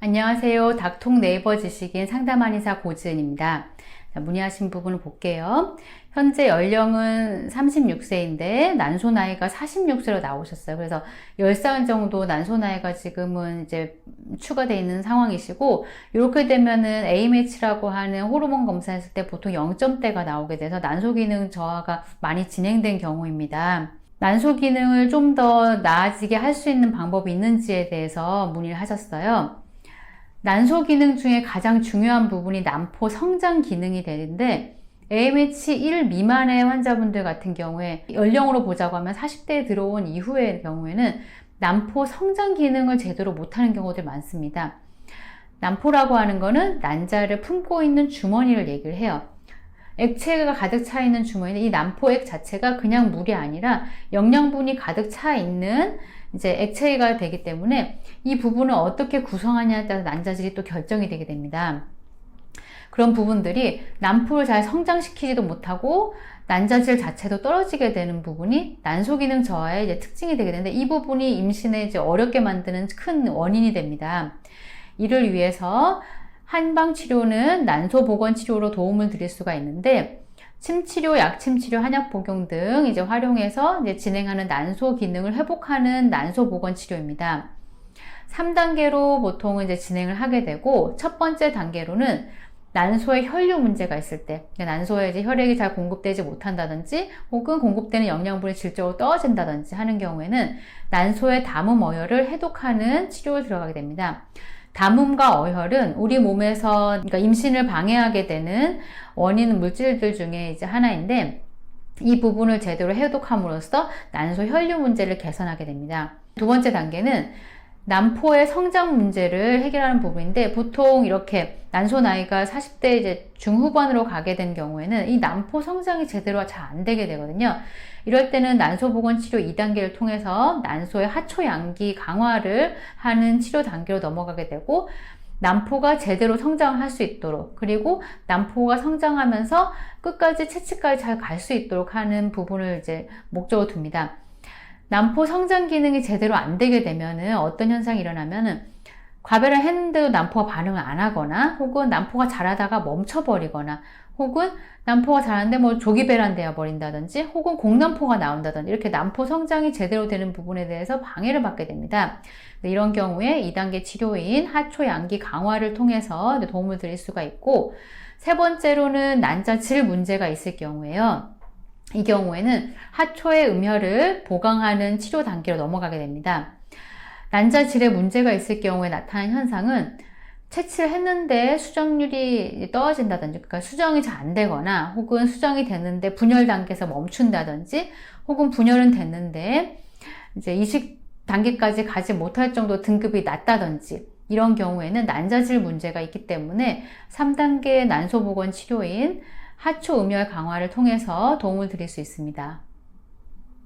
안녕하세요. 닥통 네이버 지식인 상담한의사 고지은입니다. 문의하신 부분을 볼게요. 현재 연령은 36세인데 난소 나이가 46세로 나오셨어요. 그래서 10살 정도 난소 나이가 지금은 이제 추가되어 있는 상황이시고, 이렇게 되면은 AMH라고 하는 호르몬 검사했을 때 보통 0점대가 나오게 돼서 난소 기능 저하가 많이 진행된 경우입니다. 난소 기능을 좀 더 나아지게 할 수 있는 방법이 있는지에 대해서 문의를 하셨어요. 난소 기능 중에 가장 중요한 부분이 난포 성장 기능이 되는데, AMH 1 미만의 환자분들 같은 경우에 연령으로 보자고 하면 40대에 들어온 이후의 경우에는 난포 성장 기능을 제대로 못하는 경우들 많습니다. 난포라고 하는 거는 난자를 품고 있는 주머니를 얘기를 해요. 액체가 가득 차 있는 주머니는 이 난포액 자체가 그냥 물이 아니라 영양분이 가득 차 있는 이제 액체가 되기 때문에 이 부분을 어떻게 구성하냐에 따라서 난자질이 또 결정이 되게 됩니다. 그런 부분들이 난포를 잘 성장시키지도 못하고 난자질 자체도 떨어지게 되는 부분이 난소 기능 저하의 이제 특징이 되게 되는데, 이 부분이 임신에 이제 어렵게 만드는 큰 원인이 됩니다. 이를 위해서 한방 치료는 난소 보건 치료로 도움을 드릴 수가 있는데, 침치료, 약침치료, 한약 복용 등 이제 활용해서 이제 진행하는 난소 기능을 회복하는 난소 보건 치료입니다. 3단계로 보통 이제 진행을 하게 되고, 첫 번째 단계로는 난소에 혈류 문제가 있을 때, 난소에 이제 혈액이 잘 공급되지 못한다든지, 혹은 공급되는 영양분이 질적으로 떨어진다든지 하는 경우에는 난소의 담음 어혈을 해독하는 치료를 들어가게 됩니다. 담음과 어혈은 우리 몸에서 그러니까 임신을 방해하게 되는 원인 물질들 중에 이제 하나인데, 이 부분을 제대로 해독함으로써 난소 혈류 문제를 개선하게 됩니다. 두 번째 단계는 난포의 성장 문제를 해결하는 부분인데, 보통 이렇게 난소 나이가 40대 이제 중후반으로 가게 된 경우에는 이 난포 성장이 제대로 잘 안 되게 되거든요. 이럴 때는 난소 보건 치료 2단계를 통해서 난소의 하초 양기 강화를 하는 치료 단계로 넘어가게 되고, 난포가 제대로 성장할 수 있도록, 그리고 난포가 성장하면서 끝까지 채취까지 잘 갈 수 있도록 하는 부분을 이제 목적으로 둡니다. 난포 성장 기능이 제대로 안 되게 되면은 어떤 현상이 일어나면은 과배를 했는데도 난포가 반응을 안 하거나, 혹은 난포가 자라다가 멈춰버리거나, 혹은 난포가 자라는데 뭐 조기배란 되어 버린다든지, 혹은 공난포가 나온다든지, 이렇게 난포 성장이 제대로 되는 부분에 대해서 방해를 받게 됩니다. 이런 경우에 2단계 치료인 하초 양기 강화를 통해서 도움을 드릴 수가 있고, 세 번째로는 난자질 문제가 있을 경우에요. 이 경우에는 하초의 음혈을 보강하는 치료 단계로 넘어가게 됩니다. 난자질에 문제가 있을 경우에 나타나는 현상은 채취를 했는데 수정률이 떨어진다든지, 그러니까 수정이 잘 안 되거나, 혹은 수정이 됐는데 분열 단계에서 멈춘다든지, 혹은 분열은 됐는데 이제 이식 단계까지 가지 못할 정도 등급이 낮다든지, 이런 경우에는 난자질 문제가 있기 때문에 3단계 난소 보건 치료인 하초 음혈 강화를 통해서 도움을 드릴 수 있습니다.